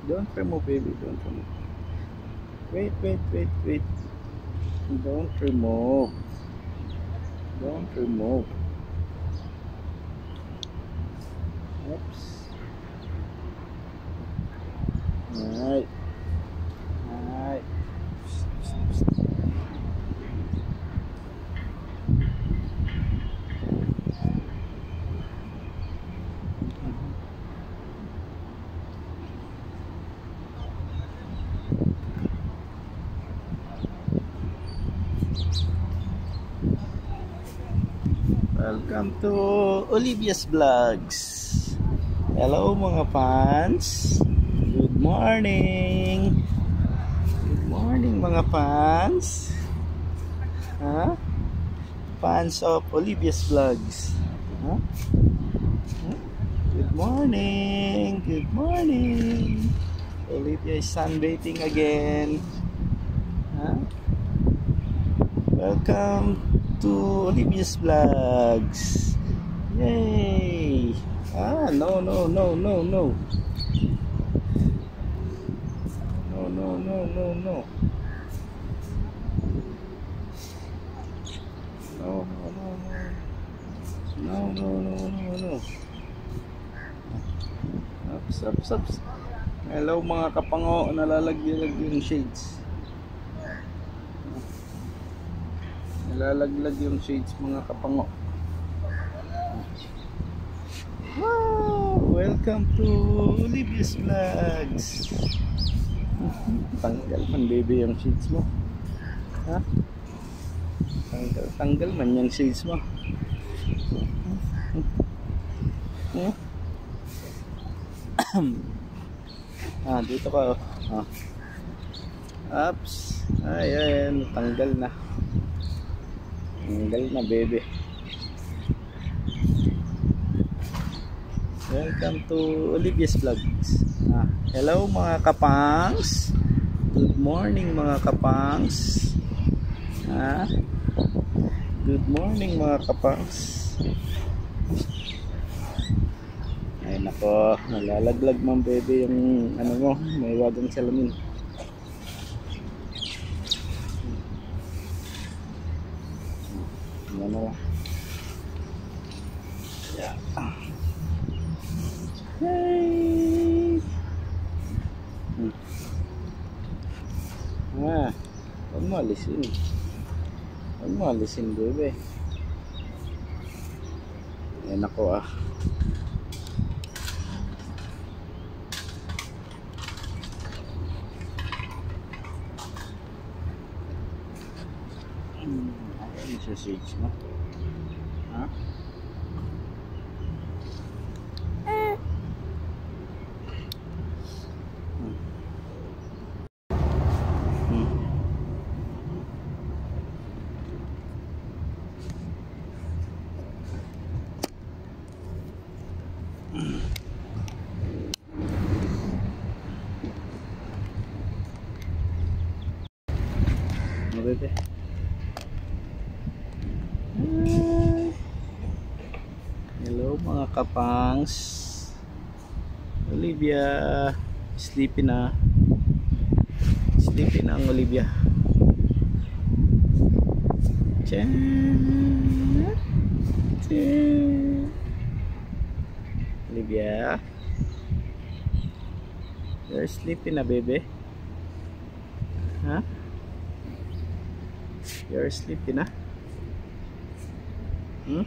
Don't remove, baby. Don't remove. Wait, wait, wait, wait. Don't remove. Don't remove. Oops. Alright. Alright. Welcome to Olivia's Vlogs. Hello mga fans. Good morning. Good morning mga fans. Fans of Olivia's Vlogs. Good morning. Good morning. Olivia is sunbathing again. Welcome to Olivia's Vlogs. Yay! No. No. No. No. No. Ups. Hello mga kapango, nalalaglag yung shades. Nalalaglag yung shades mga kapango. Wow! Welcome to Olivia's Vlogs. Tanggal man baby yung shades mo. Tanggal man yung shades mo. Dito ka. Ups. Ayan, tanggal na. Tanggal na baby. Welcome to Olivia's Vlogs. Hello mga kapangs. Good morning mga kapangs. Good morning mga kapangs. Ay nako, nalalaglag man baby yung ano mo, may wagang salamin. Ano? Yeah. Hey. Huwag mo alisin. Huwag mo alisin bebe. Ayan ako Ayan siya shades mo. Bebe. Hello mga kapangs. Olivia sleepy na. Sleepy na ang Olivia. Olivia, you're sleepy na baby. You're sleepy na? You're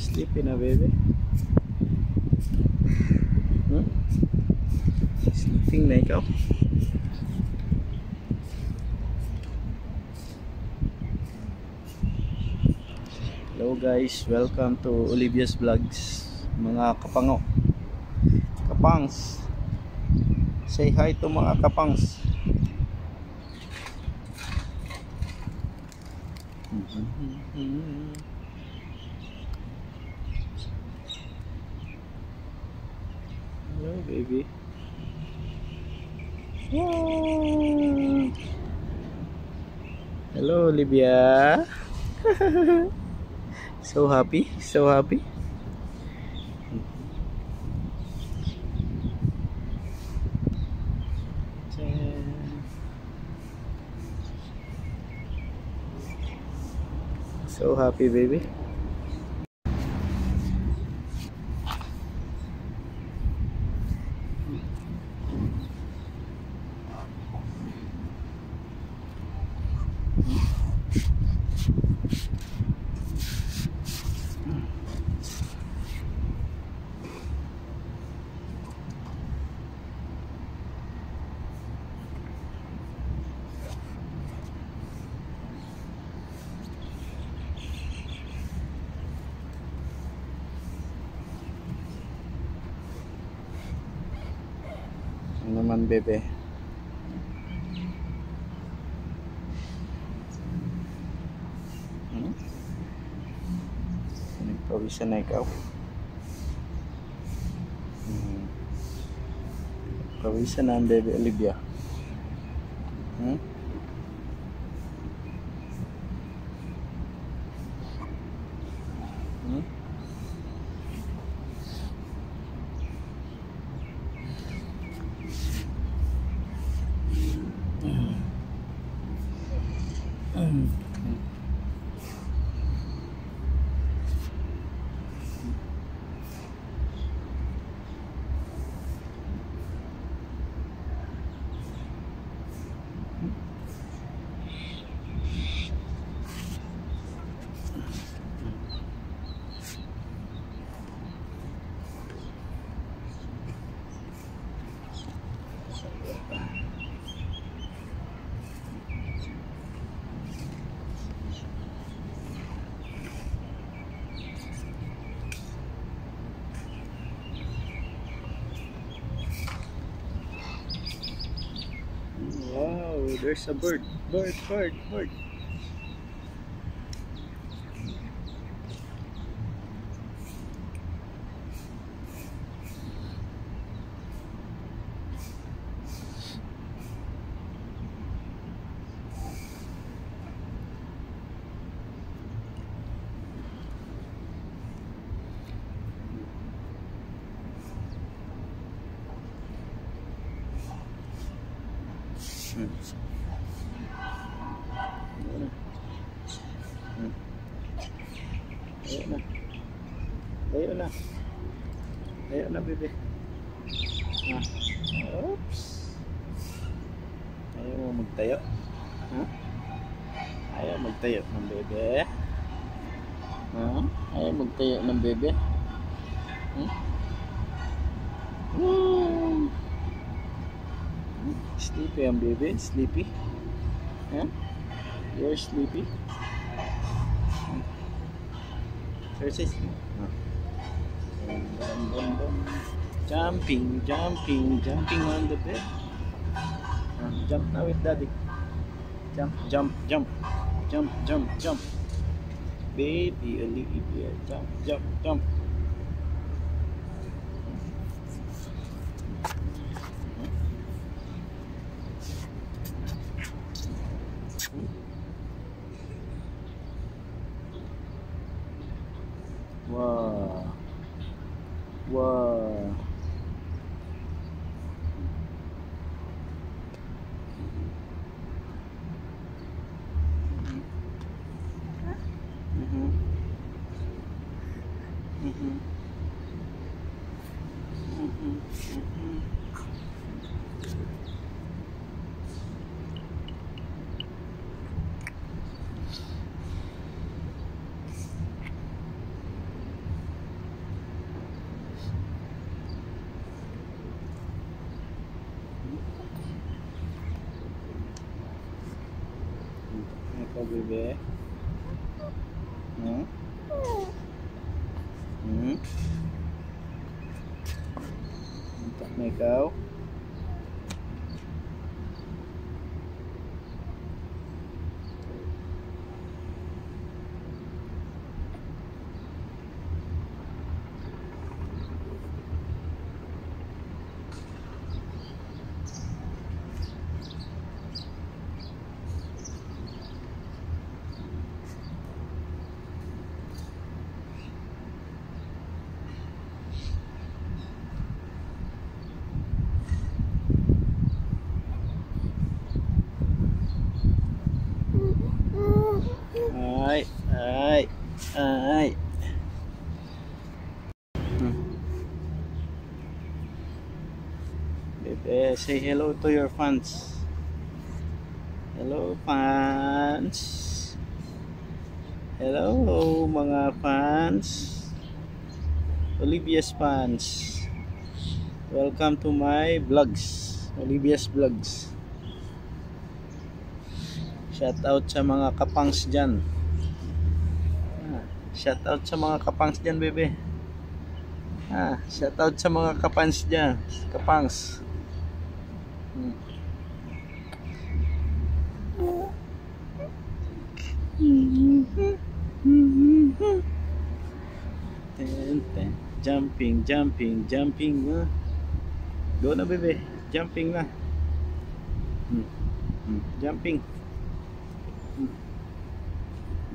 sleepy na baby? Sleeping na ikaw? Hello guys, welcome to Olivia's Vlogs. Mga kapango, kapangs, say hi to mga kapangs. Hello baby. Hello Olivia. So happy, so happy. So happy, baby. Ano naman, bebe? Nagpawisan na ikaw. Pawisan na ang bebe Olivia. Wow, there's a bird. Bird. Layo na, bebe. Oops. Ayaw mo magtayo. Ayaw magtayo ng bebe. Ayaw magtayo ng bebe. Sleepy ang bebe. Sleepy. You're sleepy. Exercise. Jumping on the bed. Jump now with daddy. Jump. Baby Olivia, jump. Wow. Ikaw, bebe. Minta na ikaw. Ay. Bebe, say hello to your fans. Hello fans. Hello mga fans. Olivia's fans. Welcome to my vlogs. Olivia's vlogs. Shout out sa mga kapangs dyan. Shout out sa mga kapangs dyan, bebe. Shout out sa mga kapangs dyan. Kapangs. Jumping, jumping, jumping. Go na, bebe. Jumping na. Jumping.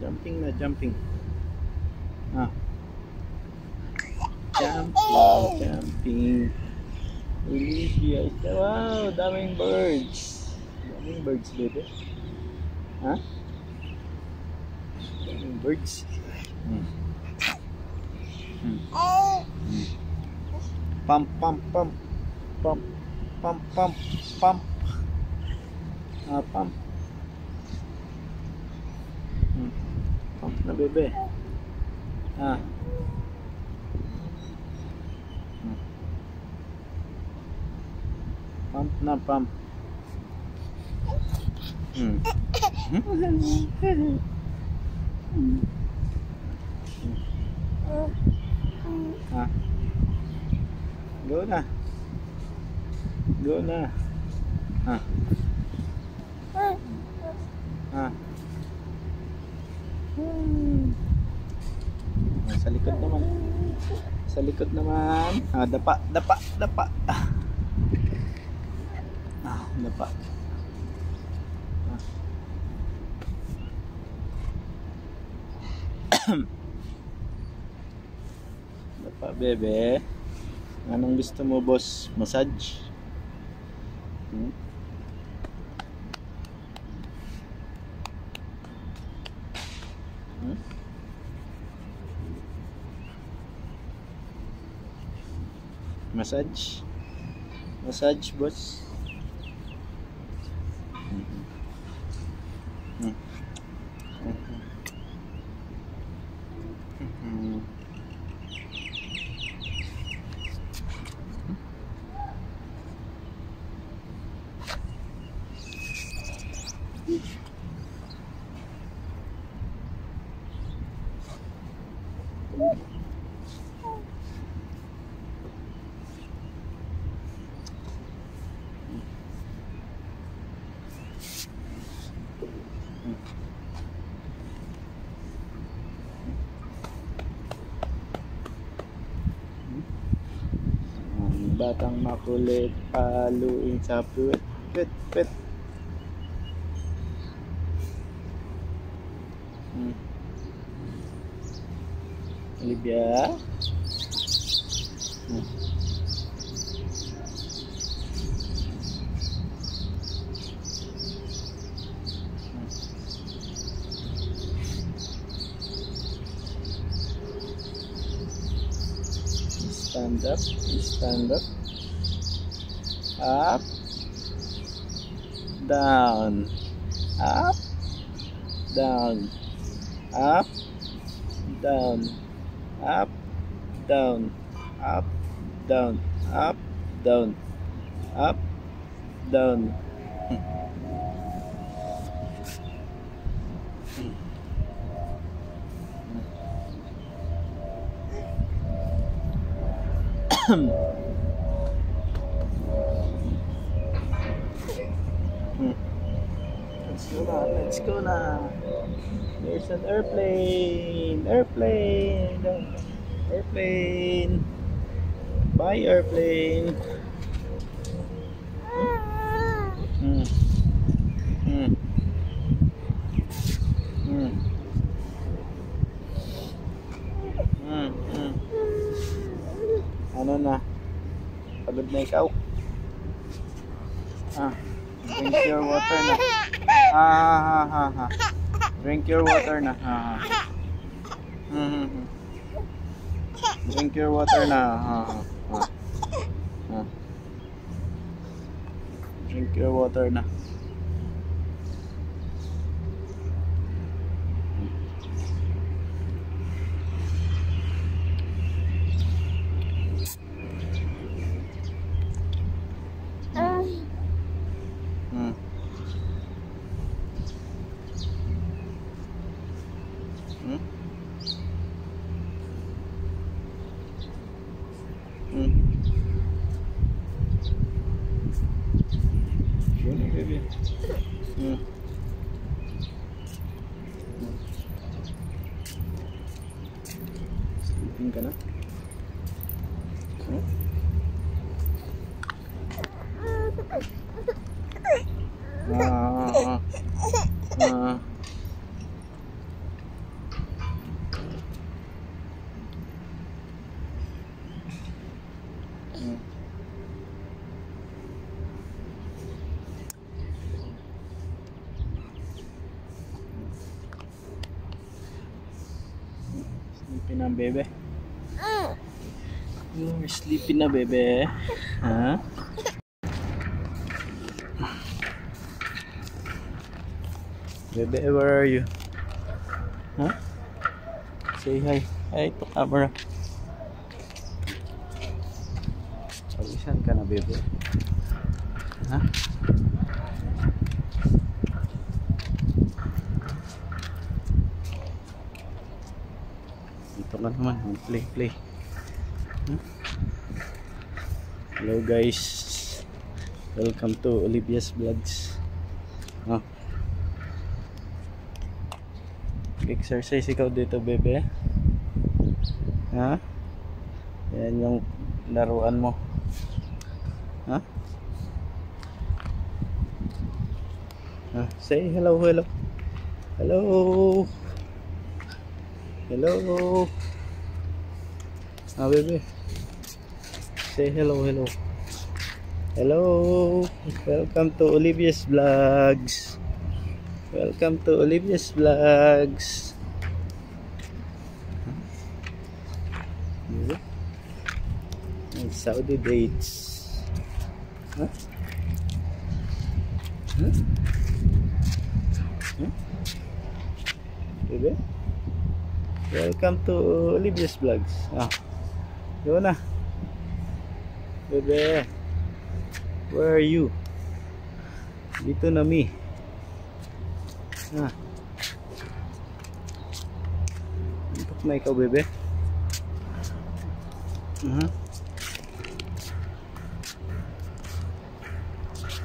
Jumping na, jumping. Jumping, jumping. Olivia. Wow, daming birds. Daming birds, bebe. Daming birds. Pump, pump, pump. Pump, pump, pump, pump. Pump. Pump na, bebe. Pump na, pump. Go na. Go na. Sa likod naman. Sa likod naman. Dapa, dapa, dapa. Dapa. Dapa, bebe. Anong gusto mo, boss? Massage? Massage? Massage, boss? Batang makulit, paluin sa puwet, pet, pet. Olivia. Stand up, stand up, up, down, up, down, up, down, up, down, up, down, up, down, up, down. Let's go na. There's an airplane. Airplane. Airplane. Bye, airplane. Ano na? Pagod na ikaw? Drink your water na. Drink your water na. Drink your water na. Drink your water na. Baby. Sleeping ka na? Sleepy na bebe. You're sleepy na bebe. Huh? Bebe, where are you? Huh? Say hi. Hi to camera. Pawisan ka na bebe. Huh? Ito ka naman, play. Huh? Hello guys, welcome to Olivia's Vlogs. Exercise ikaw dito bebe. Ha? Yan yung laruan mo. Ha? Say hello. Hello. Bebe. Say hello. Hello. Welcome to Olivia's Vlogs. Welcome to Olivia's Vlogs. Saudi dates. Huh? Bebe? Welcome to Olivia's Vlogs. Go na. Bebe. Where are you? Dito na mi. Antok na ikaw bebe.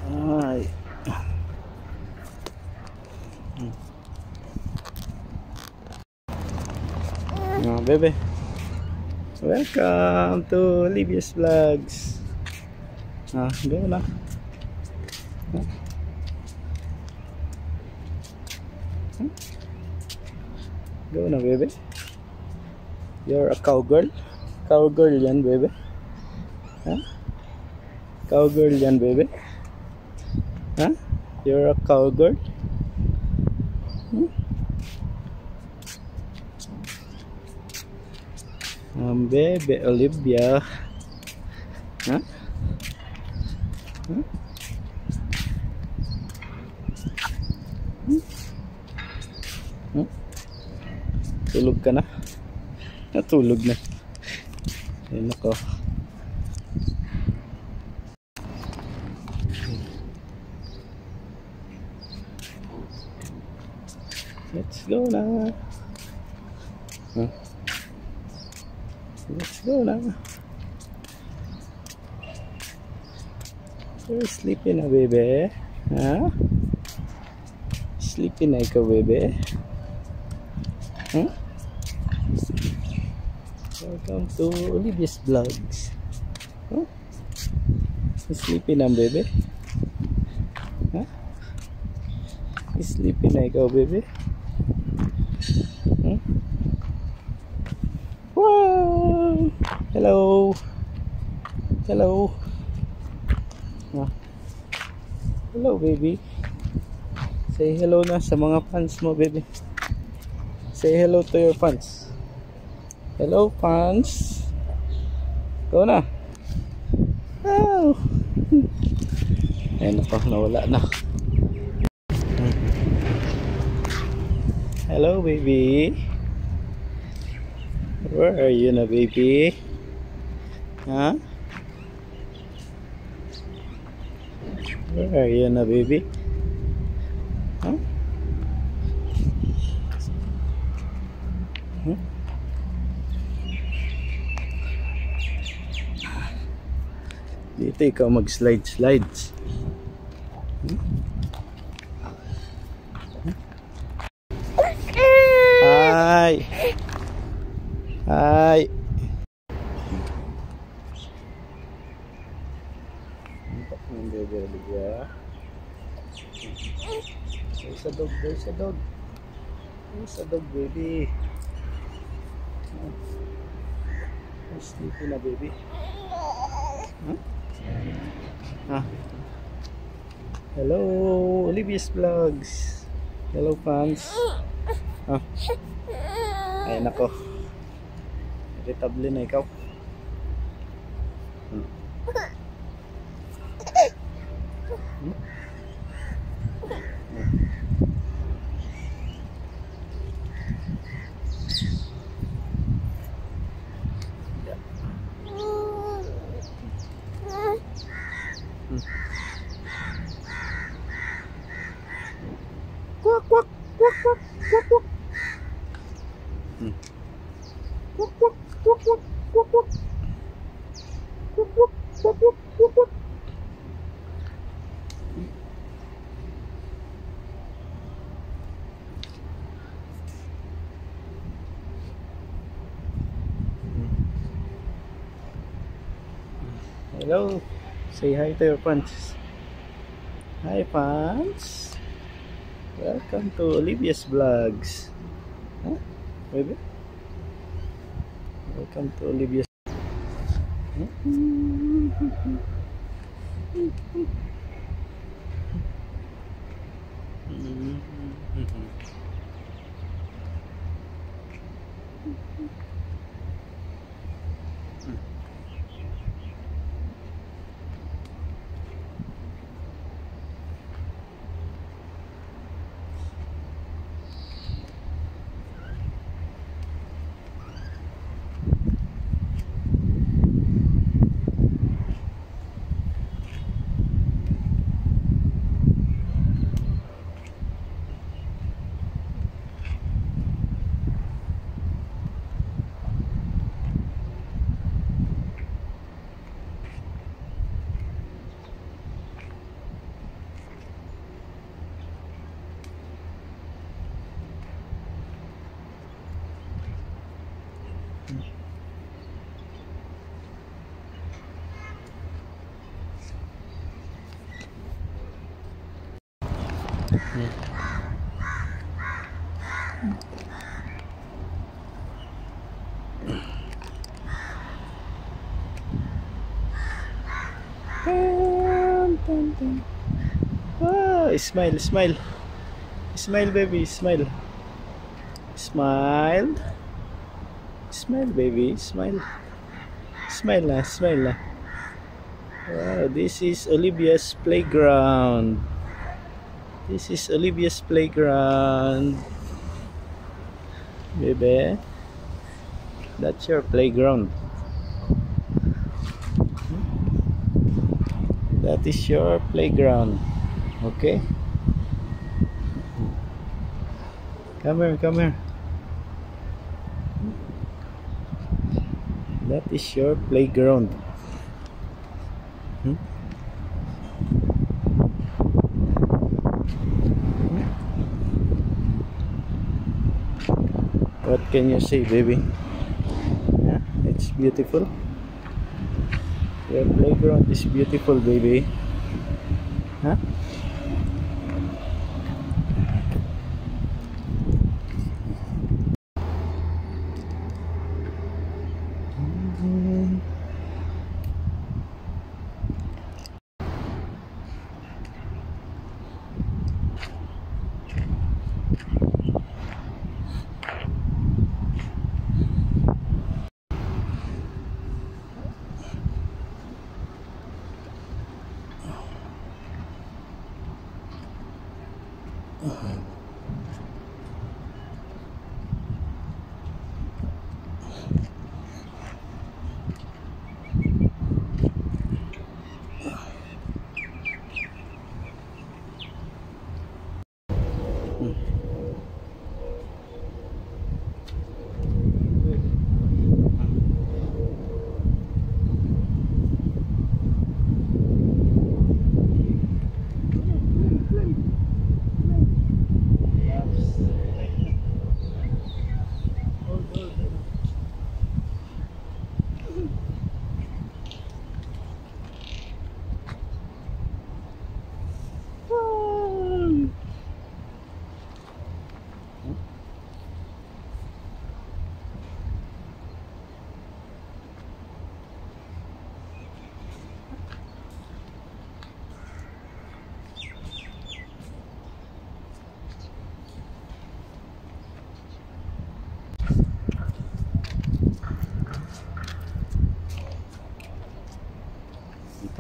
Ay. Bebe. Welcome to Olivia's Vlogs. Go na. Go na bebe. You're a cowgirl. Cowgirl yan bebe. Cowgirl yan bebe. You're a cowgirl. Bebe Olivia. Tulog ka na? Natulog na. Ayun ako. Let's go na. Let's go na. You're sleepy na bebe. Sleepy na ikaw bebe. Welcome to Olivia's Vlogs. Sleepy na bebe. Sleepy na ikaw bebe. Wow! Hello. Hello baby. Say hello na sa mga fans mo baby. Say hello to your fans. Hello, fans. Go na. Oh. Ayun ako, nawala na. Hello, baby. Where are you na, baby? Huh? Where are you na, baby? Huh? Huh? Dito ikaw mag-slides. Hi. Hi. There's a dog, there's a dog. There's a dog, baby. Sleepy na, baby. Huh? Ah. Hello, Olivia's Vlogs. Hello, fans. Ah. Ay nako. Irritable na ikaw. Quack quack quack quack quack quack. Quack quack quack quack quack quack. Quack quack quack quack quack quack. Hello. Say hi to your fans. Hi, fans. Welcome to Olivia's Vlogs. Huh? Baby? Welcome to Olivia's. Oh, smile, smile. Smile, baby, smile. Smile. Smile, baby, smile. Smile na, smile na. Wow, this is Olivia's playground. This is Olivia's playground. Baby, that's your playground. That is your playground. Okay? Come here, come here. That is your playground. What can you say, baby? Yeah, it's beautiful. Your playground is beautiful, baby. Huh?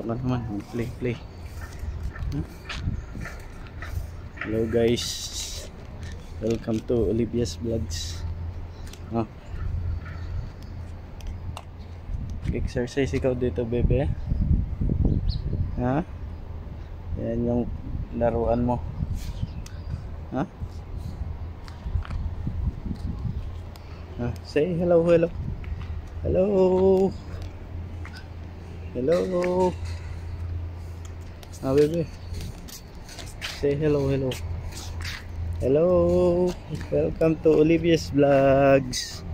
Ito ka naman, play. Hello guys, welcome to Olivia's Vlogs. Exercise ikaw dito, bebe. Ha? Yan yung laruan mo. Ha? Say hello. Hello. Bebe. Say hello. Hello. Welcome to Olivia's Vlogs.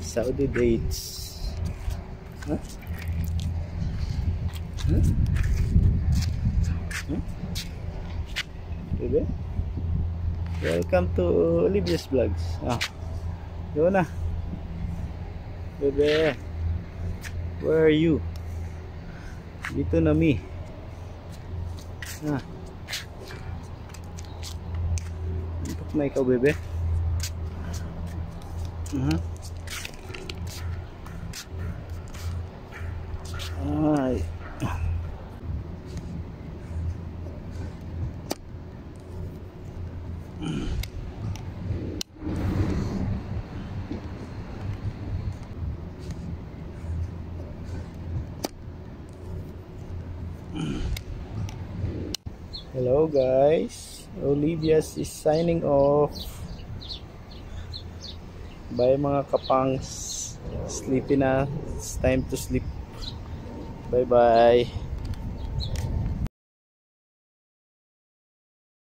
Saudi dates. Bebe. Welcome to Olivia's Vlogs. Go na. Bebe. Where are you? Dito na mi. Antok na ikaw, bebe. Ay. Hello guys, Olivia's is signing off. Bye mga kapangs. Sleepy na. It's time to sleep. Bye bye.